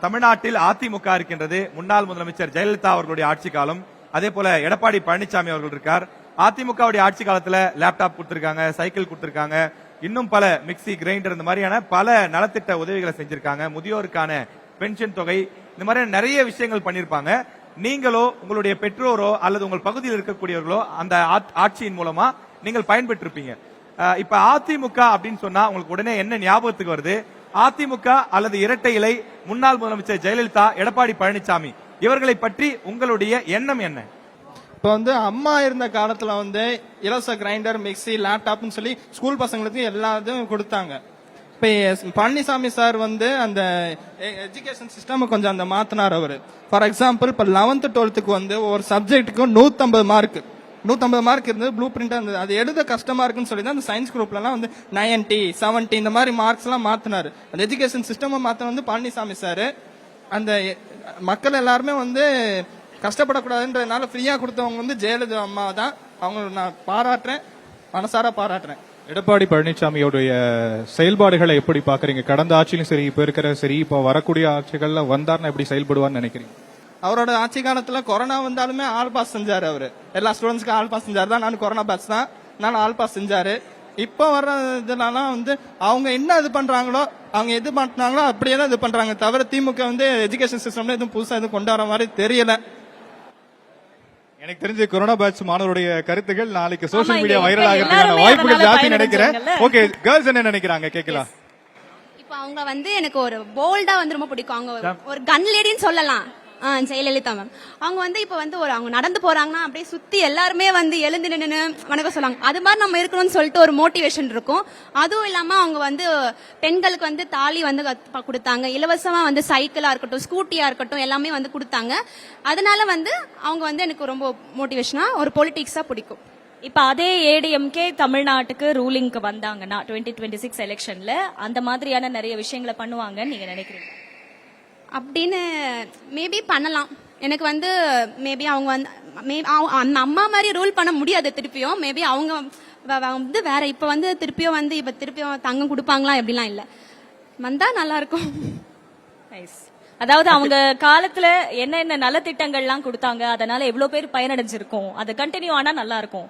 தமிழ்நாட்டில் அதிமுக இருக்கின்றது. முன்னாள் முதலமைச்சர் ஜெயலலிதா அவர்களுடைய ஆட்சி காலம். அதே போல எடப்பாடி பழனிசாமி அவர்கள் இருக்கார். அதிமுகவுடைய ஆட்சி காலத்துல லேப்டாப் கொடுத்திருக்காங்க, சைக்கிள் கொடுத்திருக்காங்க, இன்னும் பல மிக்சி, கிரைண்டர் இந்த மாதிரியான பல நலத்திட்ட உதவிகளை செஞ்சிருக்காங்க. முதியோருக்கான பென்ஷன் தொகை, இந்த மாதிரி நிறைய விஷயங்கள் பண்ணிருப்பாங்க. நீங்களோ உங்களுடைய பெற்றோரோ அல்லது உங்கள் பகுதியில் இருக்கக்கூடியவர்களோ அந்த ஆட்சியின் மூலமா நீங்கள் பயன்பெற்றிருப்பீங்க. இப்ப அதிமுக அப்படின்னு சொன்னா உங்களுக்கு உடனே என்ன ஞாபகத்துக்கு வருது? அதிமுக அல்லது இரட்டை இலை, முன்னாள் முதலமைச்சர் ஜெயலலிதா, எடப்பாடி பழனிசாமி இவர்களை பற்றி உங்களுடைய எண்ணம் என்ன? இப்ப அம்மா இருந்த காலத்துல இலவச கிரைண்டர், மிக்சி, லேப்டாப்னு சொல்லி ஸ்கூல் பசங்களுக்கு எல்லாத்தையும் கொடுத்தாங்க. இப்ப பழனிசாமி சார் அந்த எஜுகேஷன் சிஸ்டம் கொஞ்சம் மாத்தினார் அவரு. ஃபார் எக்ஸாம்பிள் இப்ப 11th 12th ஒரு சப்ஜெக்டுக்கு 150 மார்க் இருந்தது. ப்ளூ பிரிண்ட் அது எழுத கஷ்டமா இருக்குன்னு சொல்லி தான் அந்த சயின்ஸ் குரூப்ல எல்லாம் 90, 70 இந்த மாதிரி மார்க்ஸ் எல்லாம் மாத்தினாரு. அந்த எஜுகேஷன் சிஸ்டம் மாத்தின பழனிசாமி சார். அந்த மக்கள் எல்லாருமே கஷ்டப்படக்கூடாதுன்றதுனால ஃப்ரீயா கொடுத்தவங்க ஜெயலலிதா அம்மா தான். அவங்க நான் பாராட்டுறேன், மனசார பாராட்டுறேன். எடப்பாடி பழனிசாமியோடைய செயல்பாடுகளை எப்படி பாக்குறீங்க? கடந்த ஆட்சியிலும் சரி, இப்ப இருக்கிற சரி, இப்ப வரக்கூடிய ஆட்சிகள்ல வந்தாருன்னா எப்படி செயல்படுவான்னு நினைக்கிறீங்க? அவரோட ஆட்சி காலத்துல கொரோனா வந்தாலுமே ஆல் பாஸ் செஞ்சாரு. அவரு எல்லா ஸ்டூடெண்ட்ஸ்க்கும் ஆல் பாஸ் செஞ்சாரு தான். நான் கொரோனா பாஸ் தான், நான் ஆல் பாஸ் செஞ்சாரு. இப்ப வர்ற இதெல்லாம் அவங்க என்ன இது பண்றாங்களோ, அவங்க எது பண்ணாங்களோ அப்படியே தான் இது பண்றாங்க. தவிர திமுக எஜுகேஷன் சிஸ்டம்ல எதுவும் புதுசா எதுவும் கொண்டு வர மாதிரி தெரியல. எனக்கு தெரிஞ்ச கொரோனா பேட்ச் மாணவருடைய கருத்துக்கள் நாளைக்கு சோசியல் மீடியா வைரல் ஆகிறதுக்கான வாய்ப்புகள் ஜாஸ்தி நினைக்கிறேன். ஓகே, கேர்ள்ஸ் என்ன நினைக்கிறாங்க கேட்கலாம். இப்ப அவங்க எனக்கு ஒரு போல்டா ரொம்ப பிடிக்கும். அவங்க ஒரு கன் லேடின்னு சொல்லலாம். ஜெயலலிதா மேம் அவங்க இப்ப அவங்க நடந்து போறாங்கன்னா அப்படியே சுத்தி எல்லாருமே எழுந்து நின்று வணக்கம் சொல்லாங்க. அது மாதிரி நம்ம இருக்கணும்னு சொல்லிட்டு ஒரு மோட்டிவேஷன் இருக்கும். அதுவும் இல்லாம அவங்க பெண்களுக்கு தாலி கொடுத்தாங்க. இலவசமா சைக்கிளா இருக்கட்டும், ஸ்கூட்டியா இருக்கட்டும் எல்லாமே கொடுத்தாங்க. அதனால அவங்க எனக்கு ரொம்ப மோட்டிவேஷனா ஒரு பொலிட்டிக்ஸா பிடிக்கும். இப்ப அதே ஏடிஎம்கே தமிழ்நாட்டுக்கு ரூலிங்க்கு வந்தாங்கன்னா 2026 எலெக்ஷன்ல அந்த மாதிரியான நிறைய விஷயங்களை பண்ணுவாங்கன்னு நீங்க நினைக்கிறீங்க? அப்படின்னு மேபி பண்ணலாம். எனக்கு மேபி அவங்க அந்த அம்மா மாதிரி ரூல் பண்ண முடியாது திருப்பியும். மேபி அவங்க வேற இப்ப திருப்பியும் தங்கம் கொடுப்பாங்களா எப்படிலாம் இல்ல. வந்தா நல்லா இருக்கும். அதாவது அவங்க காலத்துல என்ன நலத்திட்டங்கள்லாம் கொடுத்தாங்க, அதனால எவ்வளவு பேர் பயனடைஞ்சிருக்கும், அது கண்டினியூ ஆனா நல்லா இருக்கும்.